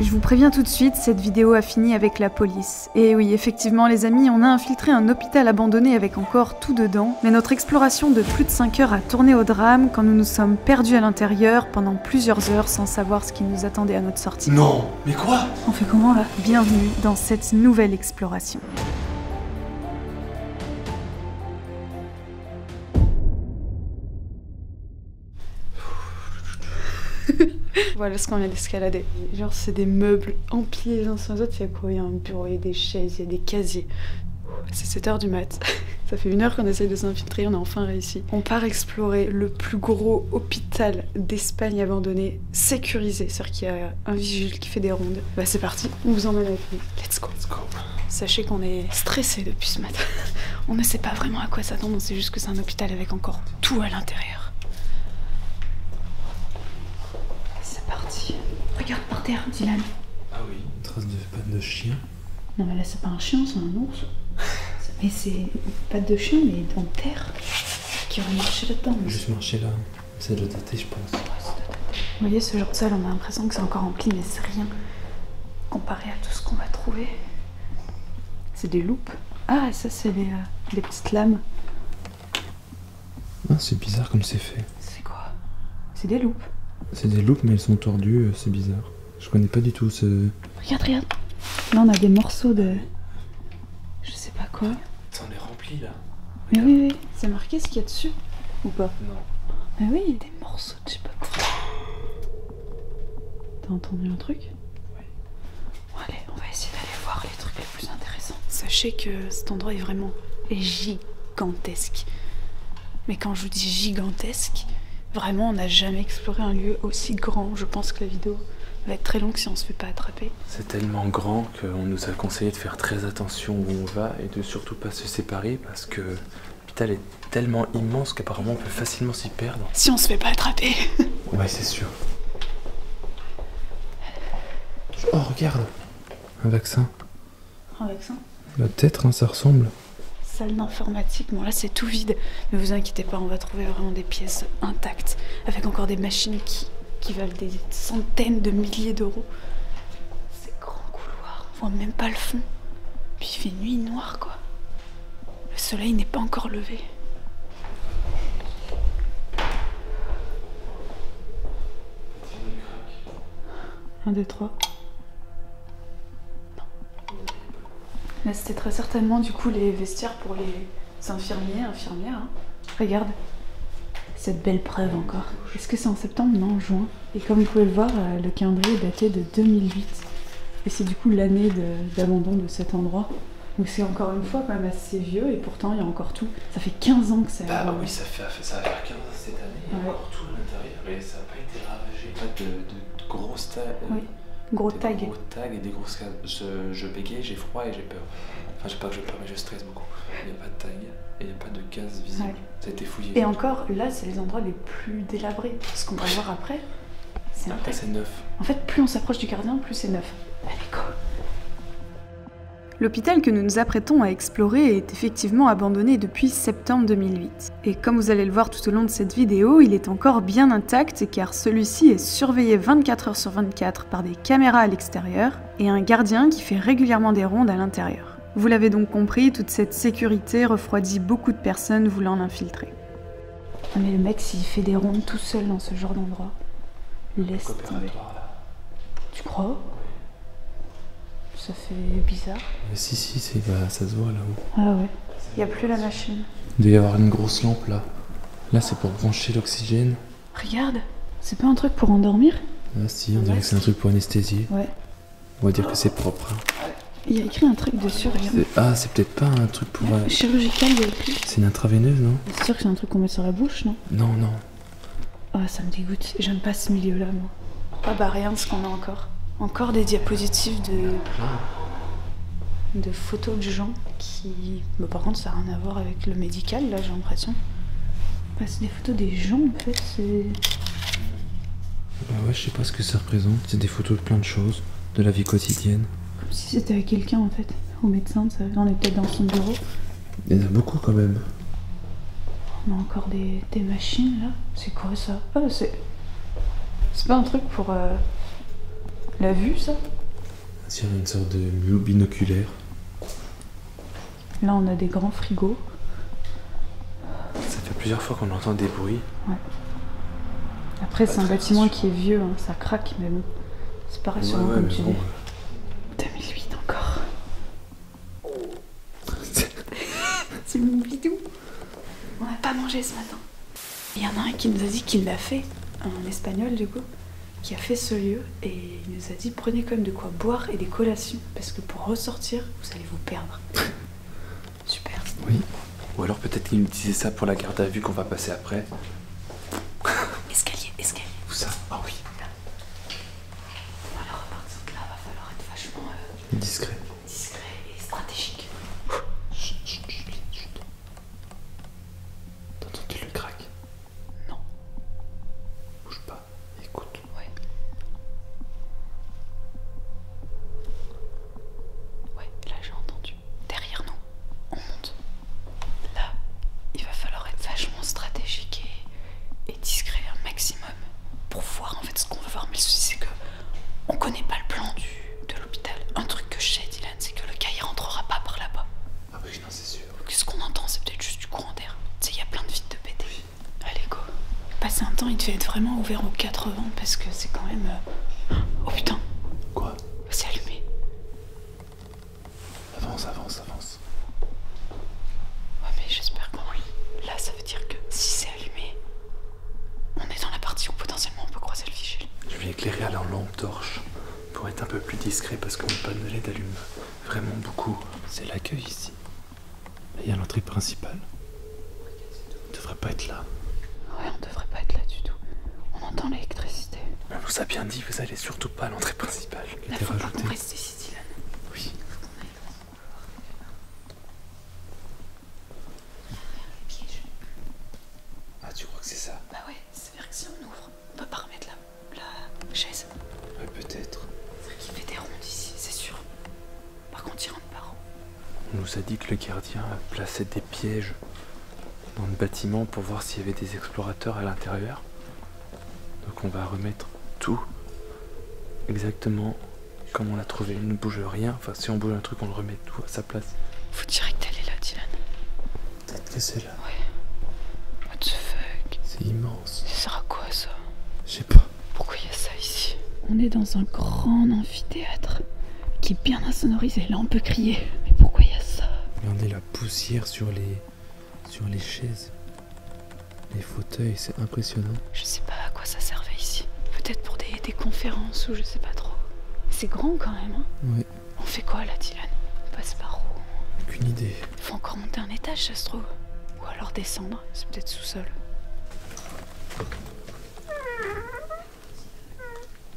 Je vous préviens tout de suite, cette vidéo a fini avec la police. Et oui, effectivement les amis, on a infiltré un hôpital abandonné avec encore tout dedans, mais notre exploration de plus de 5 heures a tourné au drame quand nous nous sommes perdus à l'intérieur pendant plusieurs heures sans savoir ce qui nous attendait à notre sortie. Non, mais quoi? On fait comment là? Bienvenue dans cette nouvelle exploration. Voilà ce qu'on vient d'escalader. Genre c'est des meubles empilés les uns sur les autres, il y a quoi? Il y a un bureau, il y a des chaises, il y a des casiers. C'est 7 h du mat. Ça fait 1 heure qu'on essaye de s'infiltrer, on a enfin réussi. On part explorer le plus gros hôpital d'Espagne abandonné, sécurisé. C'est-à-dire qu'il y a un vigile qui fait des rondes. Bah c'est parti, on vous emmène avec nous. Let's go. Let's go. Sachez qu'on est stressé depuis ce matin. On ne sait pas vraiment à quoi s'attendre, on sait juste que c'est un hôpital avec encore tout à l'intérieur. Regarde par terre, Dylan. Ah oui, une trace de patte de chien. Non mais là c'est pas un chien, c'est un ours. Mais c'est une patte de chien, mais en terre. Qui aurait marché là-dedans. Juste marcher là. C'est de la tâter, je pense. Vous voyez ce genre de salle, on a l'impression que c'est encore rempli, mais c'est rien. Comparé à tout ce qu'on va trouver. C'est des loupes. Ah, ça c'est les petites lames. Ah, c'est bizarre comme c'est fait. C'est quoi? C'est des loupes. C'est des loupes, mais elles sont tordues, c'est bizarre. Je connais pas du tout ce... Regarde. Là, on a des morceaux de... Je sais pas quoi. Ça en est rempli, là. Mais oui. C'est marqué ce qu'il y a dessus? Ou pas? Non. Mais oui, des morceaux de je sais pas quoi. T'as entendu un truc? Oui. Bon, allez, on va essayer d'aller voir les trucs les plus intéressants. Sachez que cet endroit est vraiment gigantesque. Mais quand je vous dis gigantesque... Vraiment, on n'a jamais exploré un lieu aussi grand. Je pense que la vidéo va être très longue si on se fait pas attraper. C'est tellement grand qu'on nous a conseillé de faire très attention où on va et de surtout pas se séparer parce que l'hôpital est tellement immense qu'apparemment on peut facilement s'y perdre. Si on se fait pas attraper. Ouais, c'est sûr. Oh, regarde! Un vaccin. Un vaccin? Bah, peut-être, hein, ça ressemble. Salle d'informatique, bon là c'est tout vide, mais vous inquiétez pas, on va trouver vraiment des pièces intactes, avec encore des machines qui valent des centaines de milliers d'euros. Ces grands couloirs, on voit même pas le fond. Puis il fait nuit noire quoi. Le soleil n'est pas encore levé. Un, deux, trois. Là, c'était très certainement du coup les vestiaires pour les infirmiers, infirmières. Hein. Regarde, cette belle preuve encore. Est-ce que c'est en septembre? Non, en juin. Et comme vous pouvez le voir, le calendrier est daté de 2008. Et c'est du coup l'année d'abandon de cet endroit. Donc c'est encore une fois quand même assez vieux et pourtant il y a encore tout. Ça fait 15 ans que ça a... Bah oui, ça va faire 15 ans cette année, il y a encore tout à l'intérieur. Mais ça n'a pas été ravagé, pas de grosses tags. Oui. Gros tags. Gros tags et des grosses cases. Je bégaye, j'ai froid et j'ai peur. Enfin, j'ai pas que j'ai peur, mais je stresse beaucoup. Il n'y a pas de tag et il n'y a pas de cases visibles. Ouais. Ça a été fouillé. Et encore, là, c'est les endroits les plus délabrés. Ce qu'on va voir après, c'est après, c'est neuf. En fait, plus on s'approche du gardien, plus c'est neuf. Allez, go! L'hôpital que nous nous apprêtons à explorer est effectivement abandonné depuis septembre 2008. Et comme vous allez le voir tout au long de cette vidéo, il est encore bien intact car celui-ci est surveillé 24 h sur 24 par des caméras à l'extérieur et un gardien qui fait régulièrement des rondes à l'intérieur. Vous l'avez donc compris, toute cette sécurité refroidit beaucoup de personnes voulant l'infiltrer. Mais le mec, s'il fait des rondes tout seul dans ce genre d'endroit, laisse tomber. Tu crois? Ça fait bizarre. Mais si, bah, ça se voit là-haut. Ah ouais. Il n'y a plus la machine. Il doit y avoir une grosse lampe là. Là, c'est pour brancher l'oxygène. Regarde, c'est pas un truc pour endormir? Ah si, on dirait que c'est un truc pour anesthésier. Ouais. On va dire que c'est propre. Hein. Il y a écrit un truc dessus, regarde. Ah, c'est peut-être pas un truc pour... chirurgical, il y a écrit. C'est une intraveineuse, non? C'est sûr que c'est un truc qu'on met sur la bouche, non? Non. Ah, ça me dégoûte. J'aime pas ce milieu-là, moi. Ah bah rien, ce qu'on a encore. Encore des diapositives de photos de gens qui... Bah, par contre, ça n'a rien à voir avec le médical, là, j'ai l'impression. Bah, c'est des photos des gens, en fait, c'est... Bah ouais, je sais pas ce que ça représente. C'est des photos de plein de choses, de la vie quotidienne. Comme si c'était avec quelqu'un, en fait. Au médecin, ça... on est peut-être dans son bureau. Il y en a beaucoup, quand même. On a encore des machines, là. C'est quoi, ça? Ah, c'est pas un truc pour... La vue, ça? Tiens, une sorte de binoculaire. Là, on a des grands frigos. Ça fait plusieurs fois qu'on entend des bruits. Ouais. Après, c'est un bâtiment qui est vieux, hein. Ça craque, mais bon. C'est pas rassurant comme tu dis. 2008 encore. C'est mon bidou. On n'a pas mangé ce matin. Il y en a un qui nous a dit qu'il l'a fait, un espagnol du coup, qui a fait ce lieu et il nous a dit prenez quand même de quoi boire et des collations parce que pour ressortir, vous allez vous perdre. Super. Oui. Ou alors peut-être qu'il nous disait ça pour la garde à vue qu'on va passer après. Escalier. Où ça? Ah oui. Alors à partir de là, va falloir être vachement Discret. discret et stratégique. T'as entendu le crack? Non. Bouge pas. Écoute. Ouais. Ouais, là j'ai entendu. Derrière nous, on monte. Là, il va falloir être vachement stratégique et discret un maximum pour voir en fait ce qu'on veut voir. Mais le souci c'est que on connaît pas le plan de l'hôpital. Un truc que je sais, Dylan, c'est que le gars il rentrera pas par là-bas. Ah oui, non, c'est sûr. Ce qu'on entend, c'est peut-être juste du courant d'air. Tu sais, il y a plein de vitres de pété. Allez, go. Passé un temps, il devait être vraiment ouvert aux 80 parce que c'est quand même. Oh putain, Quoi? c'est allumé. Avance. Ouais, mais j'espère que oui. Là, ça veut dire que si c'est allumé, on est dans la partie où potentiellement on peut croiser le vigile. Je vais éclairer à la lampe torche pour être un peu plus discret parce que mon panneau LED allume vraiment beaucoup. C'est l'accueil ici. Il y a l'entrée principale. On devrait pas être là. Ouais, on devrait pas être là du tout. On entend l'électricité. On vous a bien dit, vous allez surtout pas à l'entrée principale. Là, faut pas qu'on reste ici, Dylan. Oui. Ah, tu crois que c'est ça? Bah ouais, c'est-à-dire que si on ouvre, on peut pas remettre la chaise. Ouais, peut-être. C'est qu'il fait des rondes ici, c'est sûr. Par contre, il rentre par où? On nous a dit que le gardien a placé des pièges dans le bâtiment pour voir s'il y avait des explorateurs à l'intérieur. Donc on va remettre tout exactement comme on l'a trouvé. Il ne bouge rien. Enfin, si on bouge un truc, on le remet tout à sa place. Faut direct aller là, Dylan. Peut-être que c'est là. Ouais. What the fuck? C'est immense. Ça sert à quoi ça? Je sais pas. Pourquoi il y a ça ici? On est dans un grand amphithéâtre qui est bien insonorisé. Là, on peut crier. Mais pourquoi il y a ça? Regardez la poussière sur les chaises. Les fauteuils, c'est impressionnant. Je sais pas à quoi ça servait ici. Peut-être pour des conférences ou je sais pas trop. C'est grand quand même, hein? Ouais, On fait quoi là, Dylan? On passe par où? aucune idée. Faut encore monter un étage, ça se trouve. Ou alors descendre. C'est peut-être sous-sol.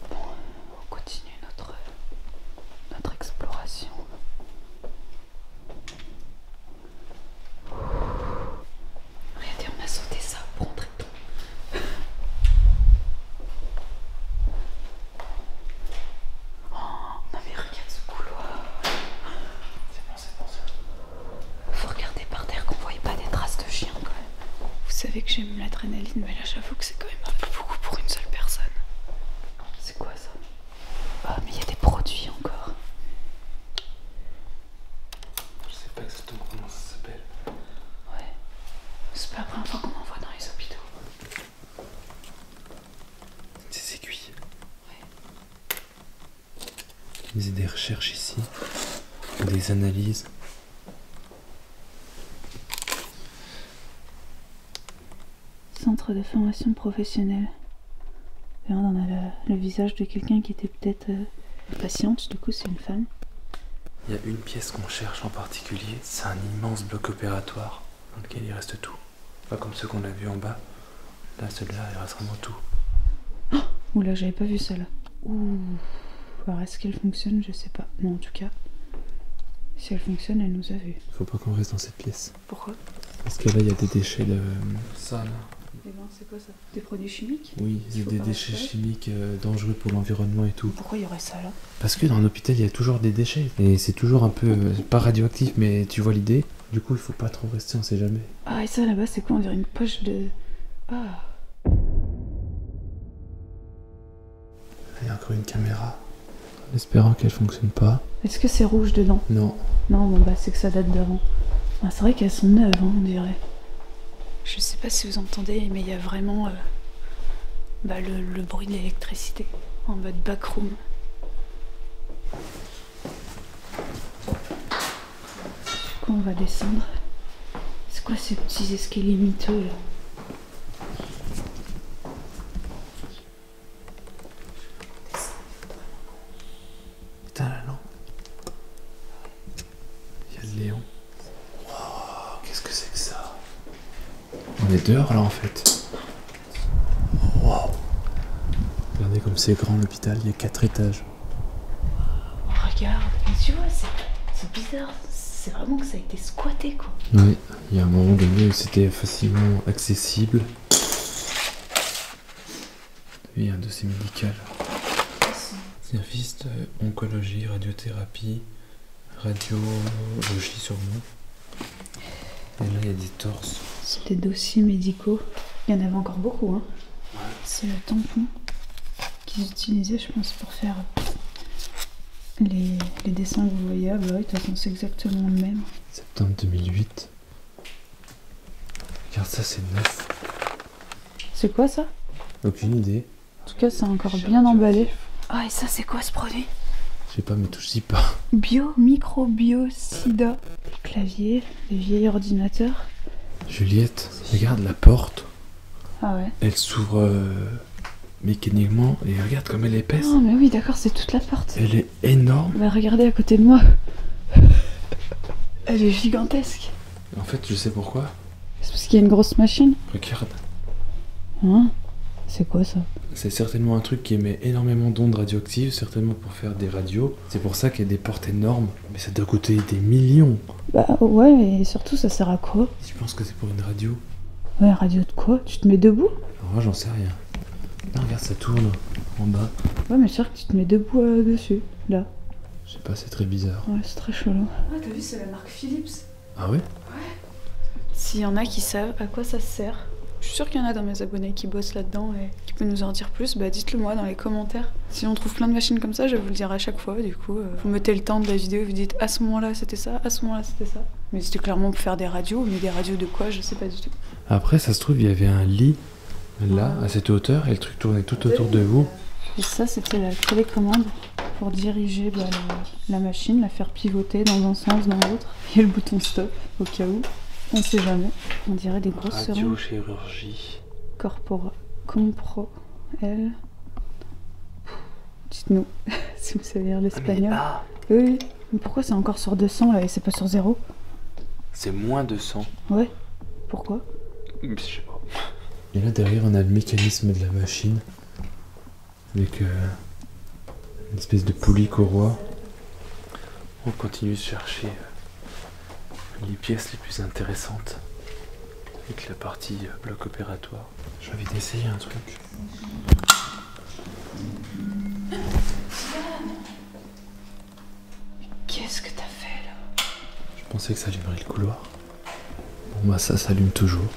Bon, on continue notre exploration. Regardez, on a sauté ça pour entrer dedans. Oh, non mais regarde ce couloir. C'est bon. Faut regarder par terre qu'on voyait pas des traces de chiens quand même. Vous savez que j'aime l'adrénaline, mais là j'avoue que c'est quand même un peu beaucoup pour une seule personne. C'est quoi ça? Ah, mais il y a des produits encore. Je sais pas exactement comment ça s'appelle. Ouais. C'est pas la première fois qu'on en voit dans les hôpitaux. Des aiguilles. Ouais. Ils faisaient des recherches ici. Des analyses. Centre de formation professionnelle. Et là, on a le visage de quelqu'un qui était peut-être patiente, du coup c'est une femme. Il y a une pièce qu'on cherche en particulier. C'est un immense bloc opératoire dans lequel il reste tout. Pas comme ceux qu'on a vus en bas. Là, celui-là, il reste vraiment tout. Oula, j'avais pas vu ça là. Ouh. Alors est-ce qu'elle fonctionne? Je sais pas. Non, en tout cas, si elle fonctionne, elle nous a vus. Faut pas qu'on reste dans cette pièce. Pourquoi? Parce que là, il y a des déchets de... Ça, là. Eh ben, c'est quoi ça? Des produits chimiques? Oui, Il c'est faut des pas déchets respirer. chimiques dangereux pour l'environnement et tout. Pourquoi il y aurait ça là? Parce que dans un hôpital, il y a toujours des déchets. Et c'est toujours un peu... pas radioactif, mais tu vois l'idée. Du coup, il faut pas trop rester, on sait jamais. Ah, et ça là-bas, c'est quoi? On dirait une poche de... Ah. Il y a encore une caméra. En espérant qu'elle fonctionne pas. Est-ce que c'est rouge dedans? Non. Non, bon bah c'est que ça date d'avant. Ah, c'est vrai qu'elles sont neuves, hein, on dirait. Je sais pas si vous entendez, mais il y a vraiment le bruit de l'électricité en mode backroom. Du coup, on va descendre. C'est quoi ces petits escaliers miteux là? Putain, la lampe. Il y a le Léon. Wow, qu'est-ce que c'est que ça? On est dehors là en fait. Wow. Regardez comme c'est grand l'hôpital, il y a 4 étages. Oh, regarde, mais tu vois, c'est bizarre. C'est vraiment que ça a été squatté quoi. Oui, il y a un moment donné où c'était facilement accessible. Il y a un dossier médical. Service de oncologie, radiothérapie, radiologie sûrement. Et là il y a des torses. C'est des dossiers médicaux. Il y en avait encore beaucoup, hein. Ouais. C'est le tampon qu'ils utilisaient, je pense, pour faire les dessins que vous voyez. Ah bah oui, de toute façon, c'est exactement le même. Septembre 2008. Regarde ça, c'est neuf. C'est quoi ça? Aucune idée. En tout cas, c'est encore bien emballé. Ah, et ça, c'est quoi ce produit? Je sais pas, mais touche-y pas. Microbiocida. Le clavier, les vieils ordinateurs. Juliette, regarde la porte. Ah ouais. Elle s'ouvre mécaniquement et regarde comme elle est épaisse. Oh, mais oui, d'accord, c'est toute la porte. Elle est énorme. Bah, regardez à côté de moi. Elle est gigantesque. En fait, je sais pourquoi. C'est parce qu'il y a une grosse machine. Regarde. Hein? C'est quoi ça? C'est certainement un truc qui émet énormément d'ondes radioactives, certainement pour faire des radios. C'est pour ça qu'il y a des portes énormes. Mais ça doit coûter des millions. Bah ouais, et surtout ça sert à quoi? Je pense que c'est pour une radio. Ouais, radio de quoi? Tu te mets debout? Alors moi, j'en sais rien. Là, regarde, ça tourne en bas. Ouais, mais c'est sûr que tu te mets debout dessus, là. Je sais pas, c'est très bizarre. Ouais, c'est très chelou. Ah, t'as vu, c'est la marque Philips. Ah ouais? S'il y en a qui savent à quoi ça sert, je suis sûre qu'il y en a dans mes abonnés qui bossent là-dedans et qui peuvent nous en dire plus, bah dites-le moi dans les commentaires. Si on trouve plein de machines comme ça, je vais vous le dire à chaque fois, du coup. Vous mettez le temps de la vidéo et vous dites à ce moment-là c'était ça, à ce moment-là c'était ça. Mais c'était clairement pour faire des radios, mais des radios de quoi, je sais pas du tout. Après, ça se trouve, il y avait un lit là, à cette hauteur, et le truc tournait tout autour de vous. Et ça, c'était la télécommande pour diriger la machine, la faire pivoter dans un sens, dans l'autre. Et le bouton stop, au cas où. On sait jamais. On dirait des grosses seringues. Radiochirurgie. Compro. L. Dites-nous si vous savez lire l'espagnol. Ah, Oui. Mais pourquoi c'est encore sur 200 là et c'est pas sur 0? c'est moins de 100. Ouais. Pourquoi? Je sais pas. Et là derrière, on a le mécanisme de la machine. Avec une espèce de poulie courroie. On continue de chercher les pièces les plus intéressantes. Avec la partie bloc opératoire. J'ai envie d'essayer un truc. Qu'est-ce que t'as fait là? Je pensais que ça allumerait le couloir. Bon bah ça s'allume toujours.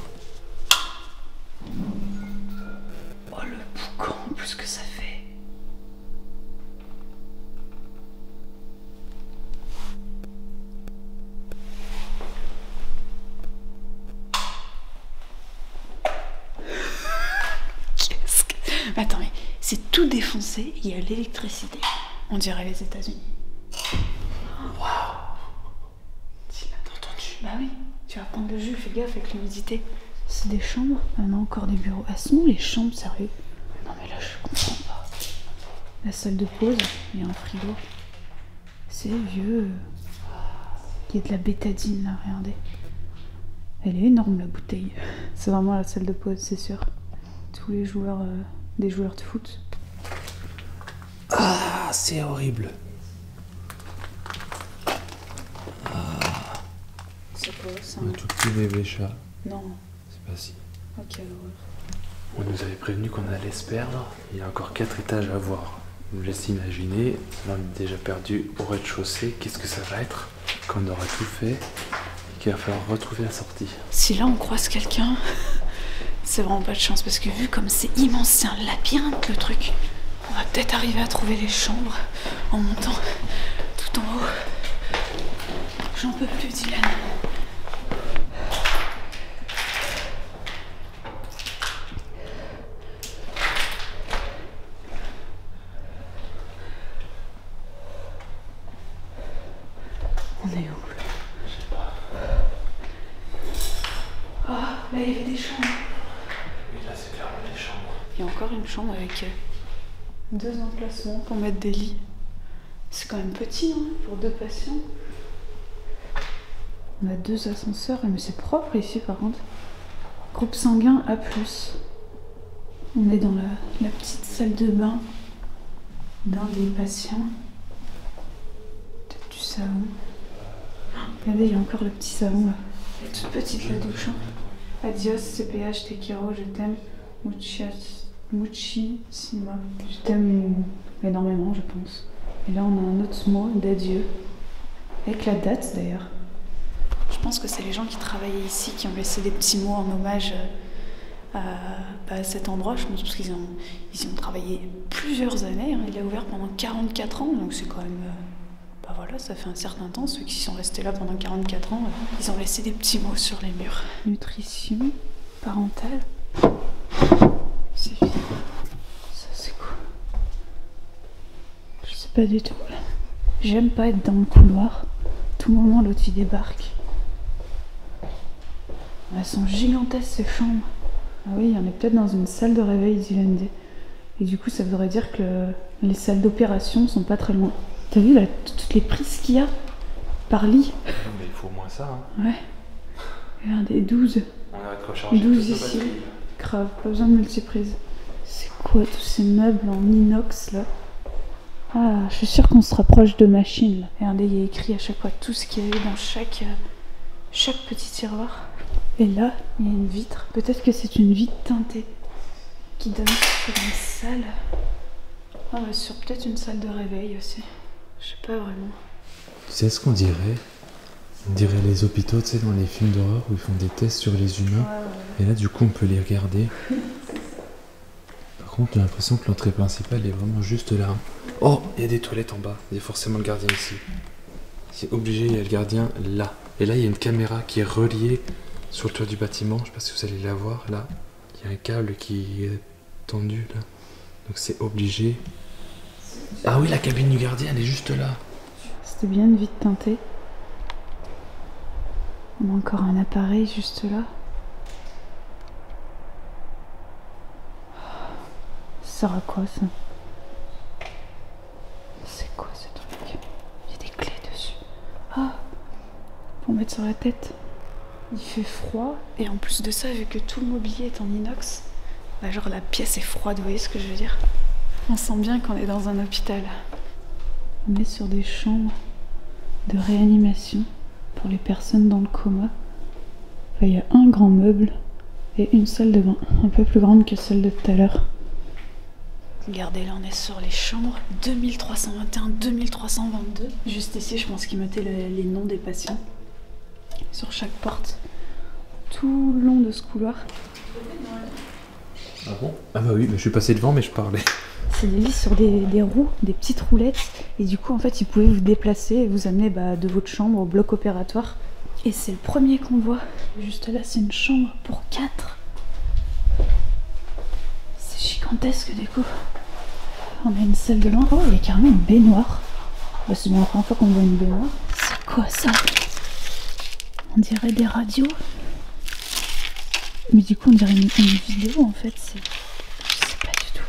Oh le boucan en plus que ça fait. Qu'est-ce que... Attends, mais c'est tout défoncé, il y a l'électricité. On dirait les États-Unis. Waouh! Tu l'as entendu? Bah oui, tu vas prendre le jus, fais gaffe avec l'humidité. C'est des chambres? Ah non, encore des bureaux. Ah, sinon les chambres, sérieux? Non mais là je comprends pas. La salle de pause, il y a un frigo. C'est vieux. Il y a de la bétadine là, regardez. Elle est énorme la bouteille. C'est vraiment la salle de pause, c'est sûr. Tous les joueurs, des joueurs de foot. Ah, c'est horrible. C'est quoi ça? Un tout petit bébé chat. Non. C'est pas si. Ok, horreur. On nous avait prévenu qu'on allait se perdre. Il y a encore 4 étages à voir. Je vous laisse imaginer. Là, on est déjà perdu au rez-de-chaussée. Qu'est-ce que ça va être quand on aura tout fait et qu'il va falloir retrouver la sortie? Si là on croise quelqu'un, c'est vraiment pas de chance parce que vu comme c'est immense, c'est un labyrinthe le truc. On va peut-être arriver à trouver les chambres en montant tout en haut. J'en peux plus, Dylan. On est où? Je sais pas. Oh, là il y avait des chambres. Oui, là c'est clairement des chambres. Il y a encore une chambre avec 2 emplacements pour mettre des lits. C'est quand même petit hein, pour 2 patients. On a 2 ascenseurs, mais c'est propre ici par contre. Groupe sanguin A+. On est dans la petite salle de bain d'un des patients. Peut-être du savon. Regardez, il y a encore le petit savon là. Toute petite la douche. Hein. Adios, CPH, Tekiro, je t'aime. Muchissima. Je t'aime énormément, je pense. Et là, on a un autre mot d'adieu. Avec la date d'ailleurs. Je pense que c'est les gens qui travaillaient ici qui ont laissé des petits mots en hommage à cet endroit. Je pense parce qu'ils y ont travaillé plusieurs années. Hein. Il a ouvert pendant 44 ans, donc c'est quand même. Bah voilà, ça fait un certain temps. Ceux qui sont restés là pendant 44 ans, ils ont laissé des petits mots sur les murs. Nutrition parentale. C'est fini. Ça c'est quoi? Je sais pas du tout. J'aime pas être dans le couloir. Tout moment l'autre il débarque. Elles sont gigantesques ces chambres. Ah oui, il y en a peut-être dans une salle de réveil d'Islandais. Et du coup ça voudrait dire que les salles d'opération sont pas très loin. T'as vu là toutes les prises qu'il y a par lit? Non, mais il faut au moins ça. Hein. Ouais. Regardez, 12. On arrête de recharger 12 ici. Grave, pas besoin de multiprise. C'est quoi tous ces meubles en inox là? Ah, je suis sûre qu'on se rapproche de machines là. Regardez, il y a écrit à chaque fois tout ce qu'il y a eu dans chaque petit tiroir. Et là, il y a une vitre. Peut-être que c'est une vitre teintée qui donne sur une salle. Ah, bah, sur peut-être une salle de réveil aussi. Je sais pas vraiment. Tu sais ce qu'on dirait? On dirait les hôpitaux, tu sais, dans les films d'horreur où ils font des tests sur les humains. Ouais. Et là, du coup, on peut les regarder. Par contre, j'ai l'impression que l'entrée principale est vraiment juste là. Oh, il y a des toilettes en bas. Il y a forcément le gardien ici. C'est obligé, il y a le gardien là. Et là, il y a une caméra qui est reliée sur le toit du bâtiment. Je sais pas si vous allez la voir, là. Il y a un câble qui est tendu, là. Donc c'est obligé. Ah oui, la cabine du gardien, elle est juste là. C'était bien une vitre teintée. On a encore un appareil juste là. Ça sert à quoi ça? C'est quoi ce truc? Il y a des clés dessus. Ah! Pour mettre sur la tête. Il fait froid. Et en plus de ça, vu que tout le mobilier est en inox, bah genre la pièce est froide, vous voyez ce que je veux dire? On sent bien qu'on est dans un hôpital. On est sur des chambres de réanimation pour les personnes dans le coma. Enfin, il y a un grand meuble et une salle de bain, un peu plus grande que celle de tout à l'heure. Regardez, là on est sur les chambres 2321, 2322. Juste ici, je pense qu'ils mettaient les noms des patients sur chaque porte. Tout le long de ce couloir. Ah bon? Ah bah oui, mais je suis passé devant mais je parlais. C'est des lits sur des roues, des petites roulettes. Et du coup, en fait, ils pouvaient vous déplacer et vous amener de votre chambre au bloc opératoire. Et c'est le premier qu'on voit. Juste là, c'est une chambre pour 4. C'est gigantesque du coup. On a une salle de bain. Oh, il y a carrément une baignoire. Bah, c'est bien la première fois qu'on voit une baignoire. C'est quoi ça? On dirait des radios. Mais du coup, on dirait une vidéo en fait. Je sais pas du tout.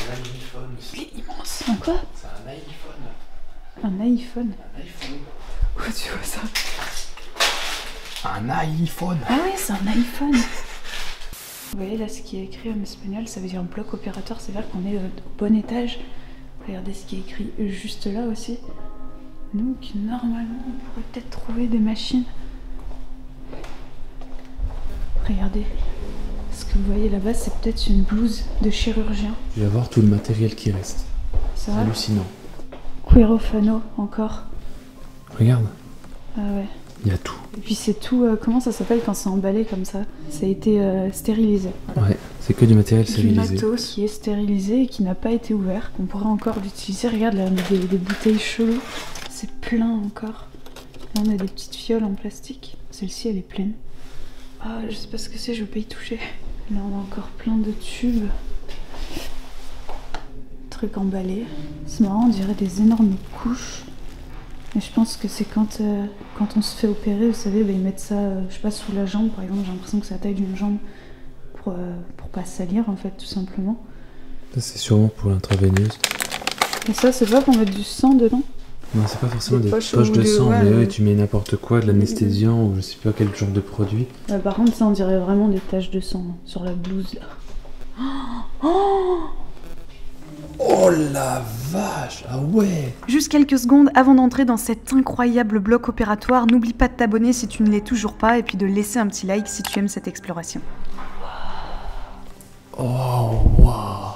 Un iPhone. Il est immense. Un quoi? C'est un iPhone. Un iPhone? Un iPhone. Où tu vois ça? Un iPhone. Ah oui, c'est un iPhone. Vous voyez là ce qui est écrit en espagnol, ça veut dire bloc opératoire, c'est vrai qu'on est au bon étage. Regardez ce qui est écrit juste là aussi. Donc normalement on pourrait peut-être trouver des machines. Regardez, ce que vous voyez là-bas c'est peut-être une blouse de chirurgien. Tu vas voir tout le matériel qui reste. C'est hallucinant. Quirófano encore. Regarde. Ah ouais. Il y a tout. Et puis c'est tout, comment ça s'appelle quand c'est emballé comme ça? Ça a été stérilisé. Ouais, C'est que du matériel Du stérilisé. matos qui est stérilisé et qui n'a pas été ouvert. On pourrait encore l'utiliser. Regarde, là, on a des bouteilles cheloues. C'est plein encore. Là, on a des petites fioles en plastique. Celle-ci, elle est pleine. Ah, je sais pas ce que c'est, je veux pas y toucher. Là, on a encore plein de tubes. Trucs emballés. C'est marrant, on dirait des énormes couches. Mais je pense que c'est quand on se fait opérer, vous savez, bah, ils mettent ça, je sais pas, sous la jambe, par exemple. J'ai l'impression que c'est la taille d'une jambe pour pas salir, en fait, tout simplement. Ça, c'est sûrement pour l'intraveineuse. Et ça, c'est pas pour mettre du sang dedans? Non, c'est pas forcément des poches ou de sang, ouais, mais ouais, tu mets n'importe quoi, de l'anesthésiant ou je sais pas quel genre de produit. Par contre, ça, on dirait vraiment des taches de sang hein, sur la blouse, là. Oh la vache! Ah ouais! Juste quelques secondes avant d'entrer dans cet incroyable bloc opératoire, n'oublie pas de t'abonner si tu ne l'es toujours pas et puis de laisser un petit like si tu aimes cette exploration. Oh waouh!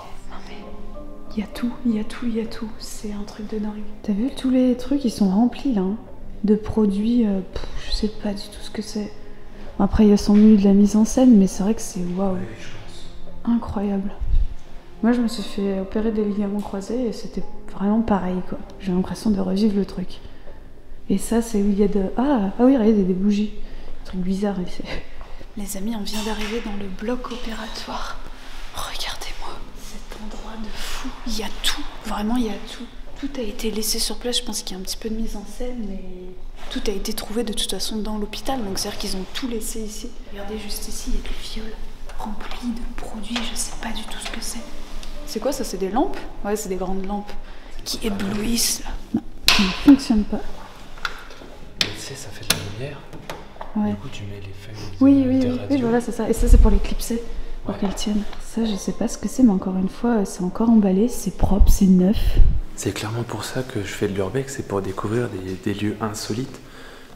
Il y a tout, il y a tout, il y a tout. C'est un truc de dingue. T'as vu tous les trucs, ils sont remplis là, hein, de produits, je sais pas du tout ce que c'est. Après, il y a sans doute de la mise en scène, mais c'est vrai que c'est waouh. Incroyable. Moi, je me suis fait opérer des ligaments croisés et c'était vraiment pareil, quoi. J'ai l'impression de revivre le truc. Et ça, c'est où il y a de... Ah oui, regardez, des bougies. Un truc bizarre ici. Les amis, on vient d'arriver dans le bloc opératoire. Regardez-moi cet endroit de fou. Il y a tout, vraiment, il y a tout. Tout a été laissé sur place. Je pense qu'il y a un petit peu de mise en scène, mais tout a été trouvé de toute façon dans l'hôpital. Donc c'est-à-dire qu'ils ont tout laissé ici. Regardez juste ici, il y a des fioles remplies de produits. Je sais pas du tout ce que c'est. C'est quoi ça? C'est des lampes? Ouais, c'est des grandes lampes qui éblouissent. Non, ça ne fonctionne pas. Tu sais, ça fait de la lumière. Ouais. Du coup, tu mets les feuilles. Oui, voilà, c'est ça. Et ça, c'est pour les clipser, pour Ouais. qu'elles tiennent. Ça, je sais pas ce que c'est, mais encore une fois, c'est encore emballé, c'est propre, c'est neuf. C'est clairement pour ça que je fais de l'urbex, c'est pour découvrir des lieux insolites,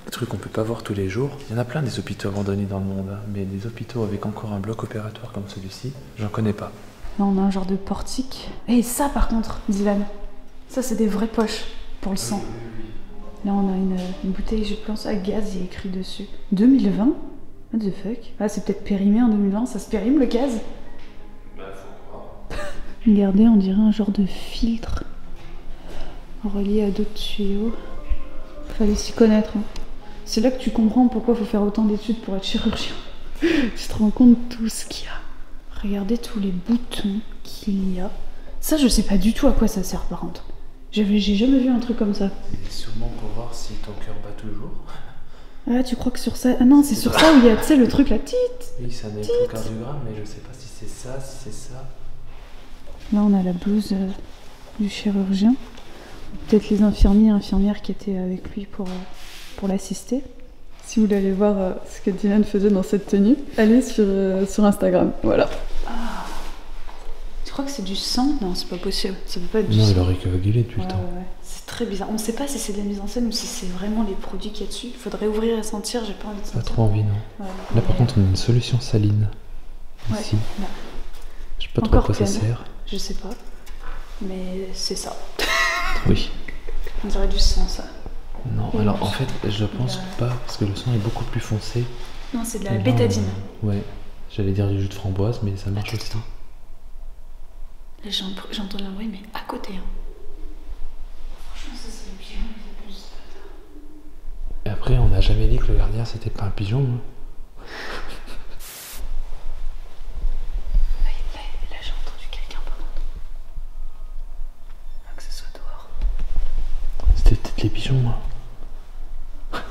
des trucs qu'on peut pas voir tous les jours. Il y en a plein des hôpitaux abandonnés dans le monde, hein, mais des hôpitaux avec encore un bloc opératoire comme celui-ci, j'en connais pas. Là, on a un genre de portique. Et ça, par contre, Dylan, ça, c'est des vraies poches pour le sang. Là, on a une bouteille, je pense, à gaz, il y a écrit dessus. 2020? What the fuck? Ah, c'est peut-être périmé en 2020, ça se périme le gaz? Bah, faut croire. Regardez, on dirait un genre de filtre relié à d'autres tuyaux. Fallait s'y connaître. Hein. C'est là que tu comprends pourquoi il faut faire autant d'études pour être chirurgien. Tu te rends compte de tout ce qu'il y a. Regardez tous les boutons qu'il y a. Ça, je sais pas du tout à quoi ça sert par contre. J'ai jamais vu un truc comme ça. Et sûrement pour voir si ton cœur bat toujours. Ah, tu crois que sur ça... Ah non, c'est sur ça où il y a, tu sais, le truc là. Tit. Oui, c'est un électrocardiogramme, mais je sais pas si c'est ça, si c'est ça. Là, on a la blouse du chirurgien. Peut-être les infirmiers et infirmières qui étaient avec lui pour l'assister. Si vous voulez aller voir ce que Dylan faisait dans cette tenue, allez sur Instagram. Voilà. Ah. Tu crois que c'est du sang? Non, c'est pas possible. Ça peut pas être du sang. Non, il aurait coagulé depuis le temps. Ouais. C'est très bizarre. On sait pas si c'est de la mise en scène ou si c'est vraiment les produits qu'il y a dessus. Il faudrait ouvrir et sentir. J'ai pas envie de sentir. Pas trop envie, non. Ouais. Là, par contre, on a une solution saline. Ouais, Ici. là. Je sais pas trop Encore à quoi ça pleine. sert. Je sais pas. Mais c'est ça. Oui. On dirait du sang, ça. Non, Oui, alors non. en fait, je pense pas, parce que le sang est beaucoup plus foncé. Non, c'est de la Et là, bétadine. Ouais, j'allais dire du jus de framboise, mais ça marche aussi. Là, j'entends un bruit, mais à côté. Hein. Franchement, ça, c'est le pigeon, il abuse. Et après, on n'a jamais dit que le gardien c'était pas un pigeon. Hein. Là, j'ai entendu quelqu'un par contre. Faut que ce soit dehors. C'était peut-être les pigeons. Hein.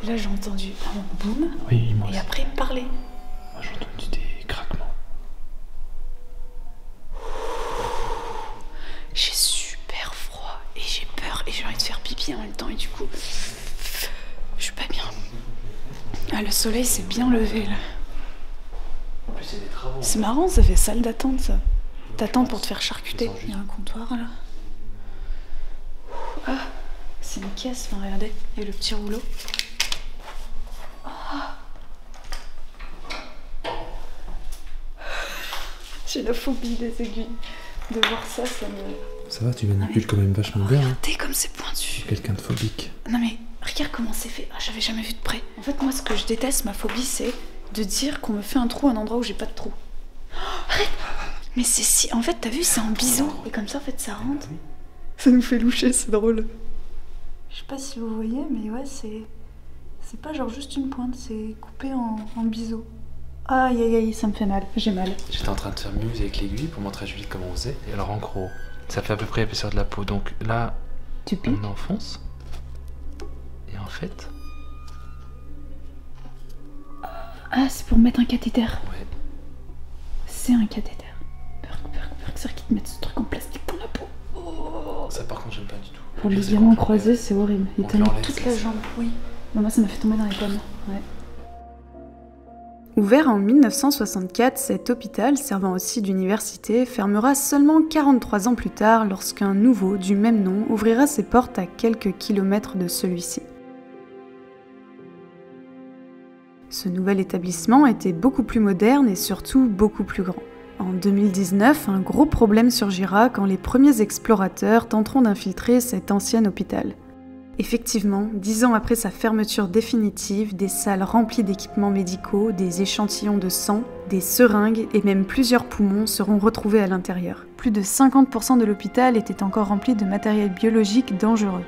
Là, j'ai entendu un boum. Oui, moi Et aussi. après, parler. Moi, j'ai entendu des craquements. J'ai super froid et j'ai peur et j'ai envie de faire pipi en même temps et du coup, je suis pas bien. Ah, le soleil s'est bien levé là. En plus, il y a des travaux. C'est marrant, ça fait salle d'attente ça. T'attends pour te faire charcuter. Il y a un comptoir là. Ah, c'est une caisse, enfin, regardez, il y a le petit rouleau. Ah. J'ai la phobie des aiguilles. De voir ça, ça me... Ça va, tu manipules quand même vachement bien. Hein. Regardez comme c'est pointu. Quelqu'un de phobique. Non mais regarde comment c'est fait. Ah, j'avais jamais vu de près. En fait, moi, ce que je déteste, ma phobie, c'est de dire qu'on me fait un trou à un endroit où j'ai pas de trou. Oh, arrête. Mais c'est si... En fait, t'as vu, c'est en biseau. Et comme ça, en fait, ça rentre. Oui. Ça nous fait loucher, c'est drôle. Je sais pas si vous voyez, mais ouais, c'est... C'est pas genre juste une pointe, c'est coupé en biseau. Aïe, aïe, aïe, ça me fait mal. J'ai mal. J'étais en train de faire muse avec l'aiguille pour montrer à Julie comment on faisait. Et alors, en gros, ça fait à peu près l'épaisseur de la peau. Donc là, Tu piques? on enfonce. Et en fait... Ah, c'est pour mettre un cathéter. Ouais. C'est un cathéter. C'est qui te mettent ce truc en plastique dans la peau. Oh. Ça, par contre, j'aime pas du tout. Pour les Je sais ligaments quand on croisés, l'enlève. c'est horrible. Il On te met l'enlève, toute c'est la ça. jambe. Oui. Bon, moi, ça m'a fait tomber dans les pommes. Ouais. Ouvert en 1964, cet hôpital, servant aussi d'université, fermera seulement 43 ans plus tard lorsqu'un nouveau du même nom ouvrira ses portes à quelques kilomètres de celui-ci. Ce nouvel établissement était beaucoup plus moderne et surtout beaucoup plus grand. En 2019, un gros problème surgira quand les premiers explorateurs tenteront d'infiltrer cet ancien hôpital. Effectivement, 10 ans après sa fermeture définitive, des salles remplies d'équipements médicaux, des échantillons de sang, des seringues et même plusieurs poumons seront retrouvés à l'intérieur. Plus de 50% de l'hôpital était encore rempli de matériel biologique dangereux.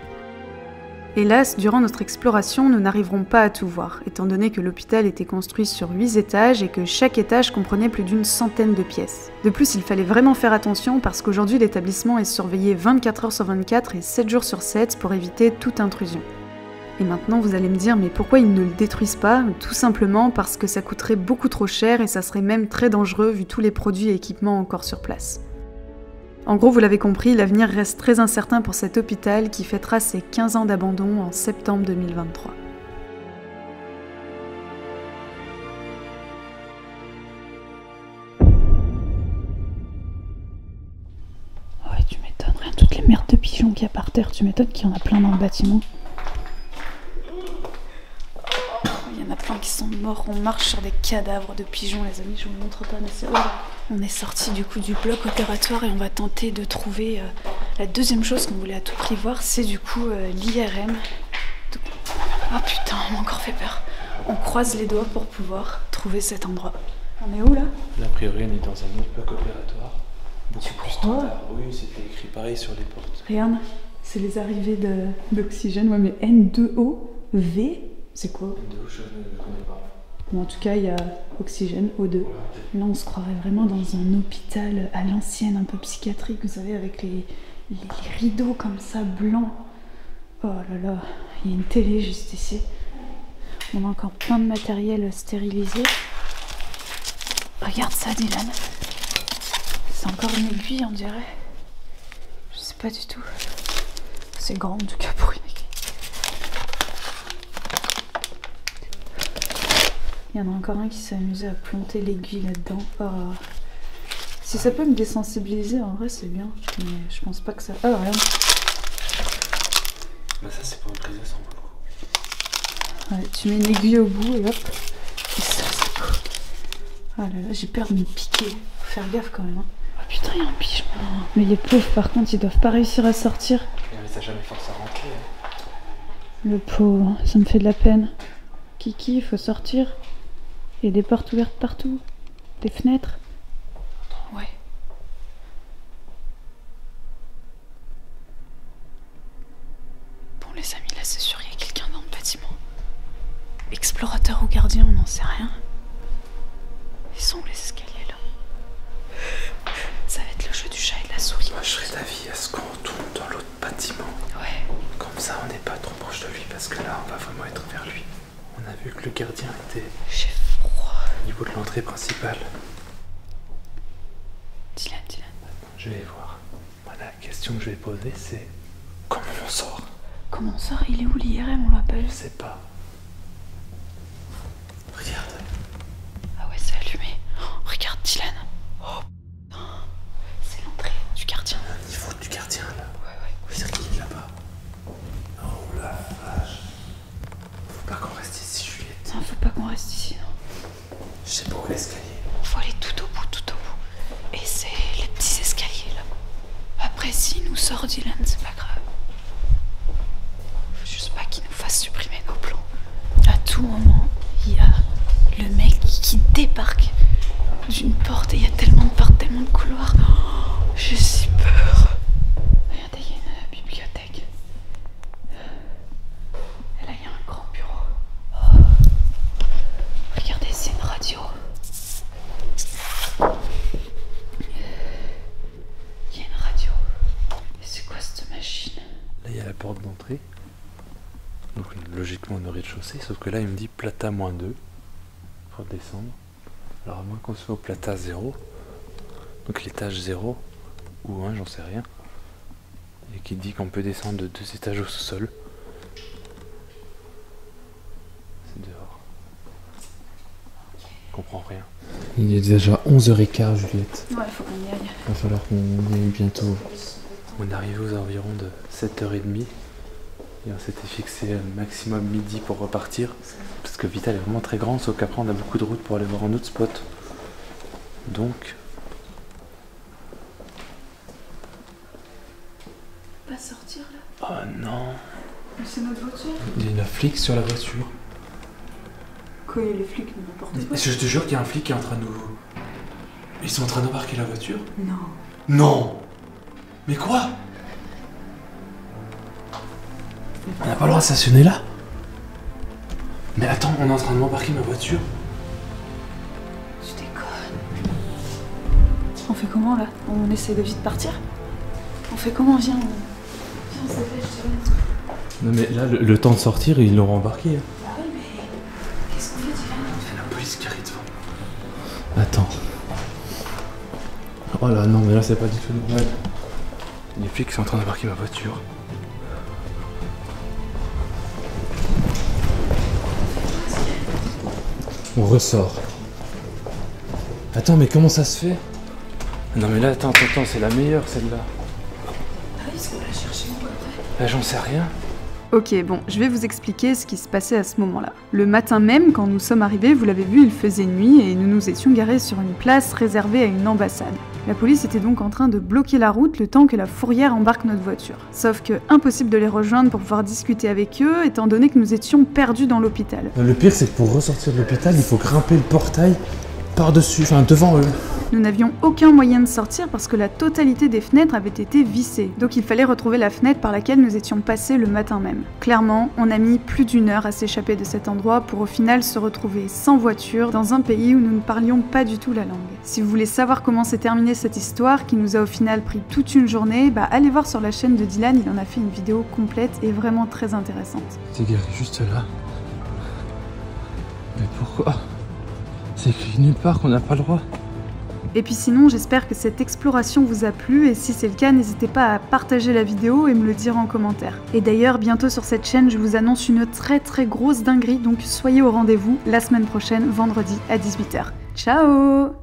Hélas, durant notre exploration, nous n'arriverons pas à tout voir, étant donné que l'hôpital était construit sur 8 étages et que chaque étage comprenait plus d'une centaine de pièces. De plus, il fallait vraiment faire attention parce qu'aujourd'hui l'établissement est surveillé 24 heures sur 24 et 7 jours sur 7 pour éviter toute intrusion. Et maintenant vous allez me dire, mais pourquoi ils ne le détruisent pas? Tout simplement parce que ça coûterait beaucoup trop cher et ça serait même très dangereux vu tous les produits et équipements encore sur place. En gros, vous l'avez compris, l'avenir reste très incertain pour cet hôpital qui fêtera ses 15 ans d'abandon en septembre 2023. Ouais, tu m'étonnes, rien, toutes les merdes de pigeons qu'il y a par terre, tu m'étonnes qu'il y en a plein dans le bâtiment. Il y en a plein qui sont morts, on marche sur des cadavres de pigeons, les amis, je vous montre pas, mais c'est horrible. On est sorti du coup du bloc opératoire et on va tenter de trouver la deuxième chose qu'on voulait à tout prix voir, c'est du coup l'IRM. Ah putain, on m'a encore fait peur. On croise les doigts pour pouvoir trouver cet endroit. On est où là? Là, a priori, on est dans un autre bloc opératoire. Beaucoup plus standard. Oui, c'était écrit pareil sur les portes. Regarde, c'est les arrivées d'oxygène. Ouais, mais N2O, V, c'est quoi? N2O, je ne connais pas. Bon, en tout cas, il y a oxygène, O2. Là, on se croirait vraiment dans un hôpital à l'ancienne, un peu psychiatrique, vous savez, avec les rideaux comme ça, blancs. Oh là là, il y a une télé juste ici. On a encore plein de matériel stérilisé. Regarde ça, Dylan. C'est encore une aiguille, on dirait. Je sais pas du tout. C'est grand, en tout cas, pour une aiguille. Il y en a encore un qui s'est amusé à planter l'aiguille là-dedans. Oh. Si ça peut me désensibiliser, en vrai, c'est bien. Mais je pense pas que ça... Oh, regarde. Bah ça, c'est pour une prise de sang, pour le coup. Ouais, tu mets une aiguille au bout et hop. Et ça, c'est cool. Oh là là, j'ai peur de me piquer. Faut faire gaffe quand même. Hein. Oh putain, il y a un pigeon. Mais les pauvres, par contre, ils doivent pas réussir à sortir. Mais ça n'a jamais force à rentrer. Hein. Le pauvre, ça me fait de la peine. Kiki, il faut sortir. Il y a des portes ouvertes partout. Des fenêtres. Ouais. Bon les amis, là c'est sûr, il y a quelqu'un dans le bâtiment. Explorateur ou gardien, on n'en sait rien. Ils sont où les escaliers là? Ça va être le jeu du chat et de la souris. Moi je serais d'avis à ce qu'on retourne dans l'autre bâtiment. Ouais. Comme ça on n'est pas trop proche de lui parce que là on va vraiment être vers lui. On a vu que le gardien était J'ai froid. au niveau de l'entrée principale. Dylan. Je vais voir. Voilà, la question que je vais poser c'est comment on sort? Comment on sort? Il est où l'IRM? On l'a pas vu. Je sais pas. Regarde. Ah ouais, c'est allumé. Oh, regarde Dylan. Oh putain. C'est l'entrée du gardien. Au niveau du gardien là. Ouais. Faut dire qu'il est là-bas. Oh la vache. Faut pas qu'on reste ici, Juliette. Non, faut pas qu'on reste ici, non. Je sais pas où est l'escalier. Faut aller tout au bout. Et c'est les petits escaliers là. Après, s'il nous sort Dylan, c'est pas grave. Faut juste pas qu'il nous fasse supprimer nos plans. À tout moment, il y a le mec qui débarque d'une porte et il y a tellement de portes, tellement de couloirs. d'entrée. Donc logiquement on est au rez-de-chaussée, sauf que là il me dit plata -2 pour descendre. Alors à moins qu'on soit au plata 0, donc l'étage 0 ou 1, j'en sais rien, et qui dit qu'on peut descendre de 2 étages au sous-sol. C'est dehors. Je comprends rien. Il est déjà 11h15, Juliette. Ouais, faut qu'on y aille. Il va falloir qu'on y aille bientôt. On est arrivé aux environs de 7h30 et on s'était fixé maximum midi pour repartir parce que Vital est vraiment très grand, sauf qu'après on a beaucoup de route pour aller voir un autre spot. Donc... Pas sortir là. Oh non. Mais c'est notre voiture. Il y a une flic sur la voiture. Quoi, les flics ne m'emportent pas. Je te jure qu'il y a un flic qui est en train de nous... Ils sont en train d'embarquer la voiture? Non. Non. Mais quoi? On n'a pas le droit de stationner là? Mais attends, on est en train de m'embarquer ma voiture? Tu déconnes. On fait comment là? On essaie de vite partir? On fait comment? Viens, on se dépêche, je te laisse. Non mais là, le temps de sortir, ils l'auront embarqué. Bah oui, mais qu'est-ce qu'on fait, Dylan? Il y a la police qui arrive devant. Attends. Oh là, non mais là c'est pas du tout normal. Les flics sont en train d'embarquer ma voiture. On ressort. Attends, mais comment ça se fait? Non mais là, attends, c'est la meilleure celle-là. Ah oui, est-ce qu'on va la chercher où après? Là, j'en sais rien. Ok, bon, je vais vous expliquer ce qui se passait à ce moment-là. Le matin même, quand nous sommes arrivés, vous l'avez vu, il faisait nuit et nous nous étions garés sur une place réservée à une ambassade. La police était donc en train de bloquer la route le temps que la fourrière embarque notre voiture. Sauf que impossible de les rejoindre pour pouvoir discuter avec eux, étant donné que nous étions perdus dans l'hôpital. Le pire, c'est que pour ressortir de l'hôpital, il faut grimper le portail par-dessus, enfin devant eux. Nous n'avions aucun moyen de sortir parce que la totalité des fenêtres avait été vissée, donc il fallait retrouver la fenêtre par laquelle nous étions passés le matin même. Clairement, on a mis plus d'1 heure à s'échapper de cet endroit pour au final se retrouver sans voiture dans un pays où nous ne parlions pas du tout la langue. Si vous voulez savoir comment s'est terminée cette histoire, qui nous a au final pris toute une journée, bah allez voir sur la chaîne de Dylan, il en a fait une vidéo complète et vraiment très intéressante. C'est garé juste là. Mais pourquoi? C'est écrit nulle part qu'on n'a pas le droit. Et puis sinon, j'espère que cette exploration vous a plu, et si c'est le cas, n'hésitez pas à partager la vidéo et me le dire en commentaire. Et d'ailleurs, bientôt sur cette chaîne, je vous annonce une très grosse dinguerie, donc soyez au rendez-vous la semaine prochaine, vendredi à 18h. Ciao!